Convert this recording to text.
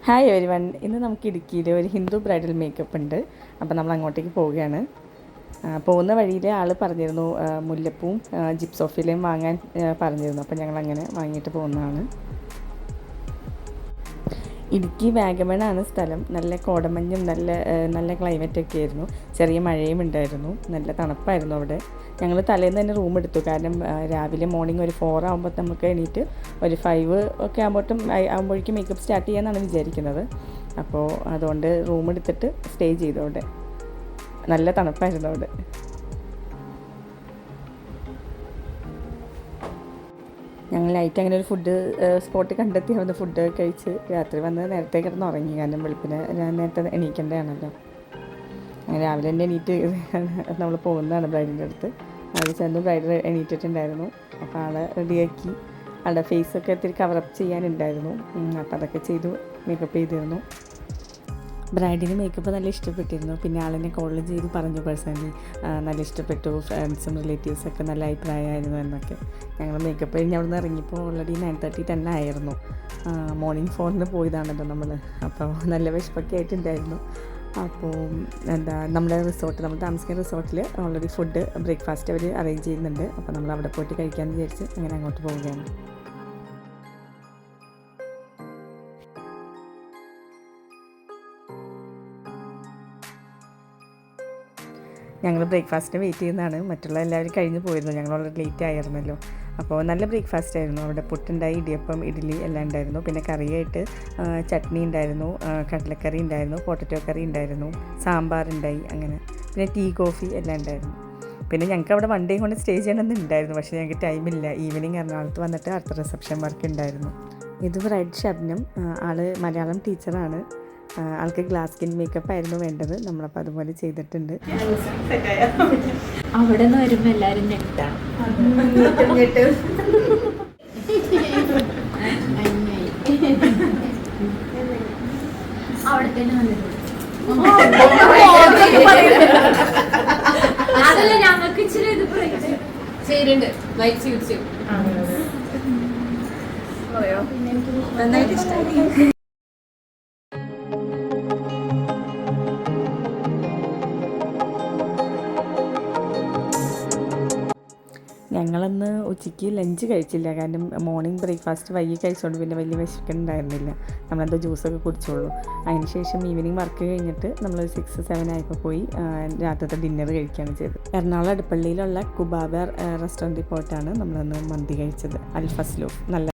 Hi everyone, ഇന്ന് നമുക്ക് ഇടുക്കിയിൽ ഒരു ഹിന്ദു ബ്രൈഡൽ മേക്കപ്പ് ഉണ്ട്. അപ്പോൾ നമ്മൾ അങ്ങോട്ടേക്ക് പോവുകയാണ്. പോകുന്ന വഴിയിൽ ആൾ പറഞ്ഞിരുന്നു മുല്ലപ്പൂവും ജിപ്സോഫിലയും വാങ്ങാൻ പറഞ്ഞിരുന്നു. അപ്പോൾ ഞങ്ങൾ അങ്ങനെ വാങ്ങിയിട്ട് പോകുന്നതാണ്. ഇടുക്കി വാഗമണാണ് സ്ഥലം. നല്ല കോടമഞ്ഞും നല്ല ക്ലൈമറ്റൊക്കെ ആയിരുന്നു. ചെറിയ മഴയും ഉണ്ടായിരുന്നു. നല്ല തണുപ്പായിരുന്നു അവിടെ. ഞങ്ങൾ തലേന്ന് തന്നെ റൂം എടുത്തു. കാരണം രാവിലെ മോർണിംഗ് ഒരു 4 ആകുമ്പോൾ നമുക്ക് എണീറ്റ് ഒരു 5 ഒക്കെ ആകുമ്പോഴേക്കും മേക്കപ്പ് സ്റ്റാർട്ട് ചെയ്യാമെന്നാണ് വിചാരിക്കുന്നത്. അപ്പോൾ അതുകൊണ്ട് റൂം എടുത്തിട്ട് സ്റ്റേ ചെയ്തു അവിടെ. നല്ല തണുപ്പായിരുന്നു അവിടെ. ഞങ്ങൾ നൈറ്റ് അങ്ങനെ ഒരു ഫുഡ് സ്പോട്ട് കണ്ടെത്തി വന്ന് ഫുഡ് കഴിച്ച് രാത്രി വന്ന് നേരത്തെ കിടന്ന് ഉറങ്ങി. കാരണം വെളുപ്പിന് ഞാൻ നേരത്തെ എണീക്കേണ്ടതാണല്ലോ. അങ്ങനെ രാവിലെ തന്നെ എണീറ്റ് നമ്മൾ പോകുന്നതാണ് ബ്രൈഡിൻ്റെ അടുത്ത്. അവിടെ ചെന്ന് ബ്രൈഡ് എണീറ്റിട്ടുണ്ടായിരുന്നു. അപ്പോൾ ആളെ റെഡിയാക്കി ആളുടെ ഫേസൊക്കെ ഇത്തിരി കവറപ്പ് ചെയ്യാനുണ്ടായിരുന്നു. അപ്പോൾ അതൊക്കെ ചെയ്തു മേക്കപ്പ് ചെയ്തിരുന്നു. ബ്രൈഡിന് മേക്കപ്പ് നല്ല ഇഷ്ടപ്പെട്ടിരുന്നു. പിന്നെ ആളെന്നെ കോൾ ചെയ്ത് പറഞ്ഞു പേഴ്സണലി നല്ല ഇഷ്ടപ്പെട്ടു, ഫ്രണ്ട്സും റിലേറ്റീവ്സൊക്കെ നല്ല അഭിപ്രായമായിരുന്നു എന്നൊക്കെ. ഞങ്ങൾ മേക്കപ്പ് കഴിഞ്ഞ് അവിടെ നിന്ന് ഇറങ്ങിയപ്പോൾ ഓൾറെഡി 9:30 10 ആയിരുന്നു. മോർണിംഗ് 4 പോയതാണല്ലോ നമ്മൾ. അപ്പോൾ നല്ല വിശപ്പൊക്കെ ആയിട്ടുണ്ടായിരുന്നു. അപ്പോൾ നമ്മുടെ നമ്മൾ താമസിക്കുന്ന റിസോർട്ടിൽ ഓൾറെഡി ഫുഡ് ബ്രേക്ക്ഫാസ്റ്റ് അവർ അറേഞ്ച് ചെയ്യുന്നുണ്ട്. അപ്പോൾ നമ്മൾ അവിടെ പോയിട്ട് കഴിക്കാമെന്ന് വിചാരിച്ച് അങ്ങനെ അങ്ങോട്ട് പോവുകയാണ്. ഞങ്ങൾ ബ്രേക്ക്ഫാസ്റ്റിന് വെയിറ്റ് ചെയ്യുന്നതാണ്. മറ്റുള്ള എല്ലാവരും കഴിഞ്ഞ് പോയിരുന്നു. ഞങ്ങൾ വളരെ ലേറ്റ് ആയിരുന്നല്ലോ. അപ്പോൾ നല്ല ബ്രേക്ക്ഫാസ്റ്റ് ആയിരുന്നു. അവിടെ പുട്ടുണ്ടായി, ഇടിയപ്പം, ഇഡ്ഡലി എല്ലാം ഉണ്ടായിരുന്നു. പിന്നെ കറിയായിട്ട് ചട്നി ഉണ്ടായിരുന്നു, കടലക്കറി ഉണ്ടായിരുന്നു, പൊട്ടറ്റോ കറി ഉണ്ടായിരുന്നു, സാമ്പാറുണ്ടായി, അങ്ങനെ പിന്നെ ടീ കോഫി എല്ലാം ഉണ്ടായിരുന്നു. പിന്നെ ഞങ്ങൾക്ക് അവിടെ വൺ ഡേ കൊണ്ട് സ്റ്റേ ചെയ്യണമെന്നുണ്ടായിരുന്നു. പക്ഷേ ഞങ്ങൾക്ക് ടൈമില്ല. ഈവനിങ് എറണാകുളത്ത് വന്നിട്ട് അടുത്ത റിസപ്ഷൻ വർക്ക് ഉണ്ടായിരുന്നു. ഇത് ബ്രൈഡ് ഷബ്നം. ആൾ മലയാളം ടീച്ചറാണ്. ആൾക്ക് ഗ്ലാസ് സ്കിൻ മേക്കപ്പ് ആയിരുന്നു വേണ്ടത്. നമ്മളപ്പോൾ അതുപോലെ ചെയ്തിട്ടുണ്ട്. അവിടെ നിന്ന് വരുമ്പോൾ എല്ലാവരും നെട്ടാണ്. അവിടെ തന്നെ അതല്ല, ഞങ്ങൾക്ക് ഇച്ചിരി ഇത് ചെയ്യുന്നുണ്ട്. ലൈറ്റ്സ് യൂസ് നന്നായിട്ട് ഇഷ്ടമായി. ഞങ്ങളന്ന് ഉച്ചയ്ക്ക് ലഞ്ച് കഴിച്ചില്ല. കാരണം മോർണിംഗ് ബ്രേക്ക്ഫാസ്റ്റ് വൈകി കഴിച്ചുകൊണ്ട് പിന്നെ വലിയ വിശക്കുന്നുണ്ടായിരുന്നില്ല. നമ്മളെന്തോ ജ്യൂസൊക്കെ കുടിച്ചോളൂ. അതിന് ശേഷം ഈവനിങ് വർക്ക് കഴിഞ്ഞിട്ട് നമ്മൾ 6 7 ആയപ്പോൾ പോയി രാത്രിത്തെ ഡിന്നർ കഴിക്കുകയാണ് ചെയ്തത്. എറണാകുളം അടുപ്പള്ളിയിലുള്ള കുബാബ റെസ്റ്റോറൻറ്റിൽ പോയിട്ടാണ് നമ്മളന്ന് മന്തി കഴിച്ചത്. അൽ ഫസ്ലൂഫ്. നല്ല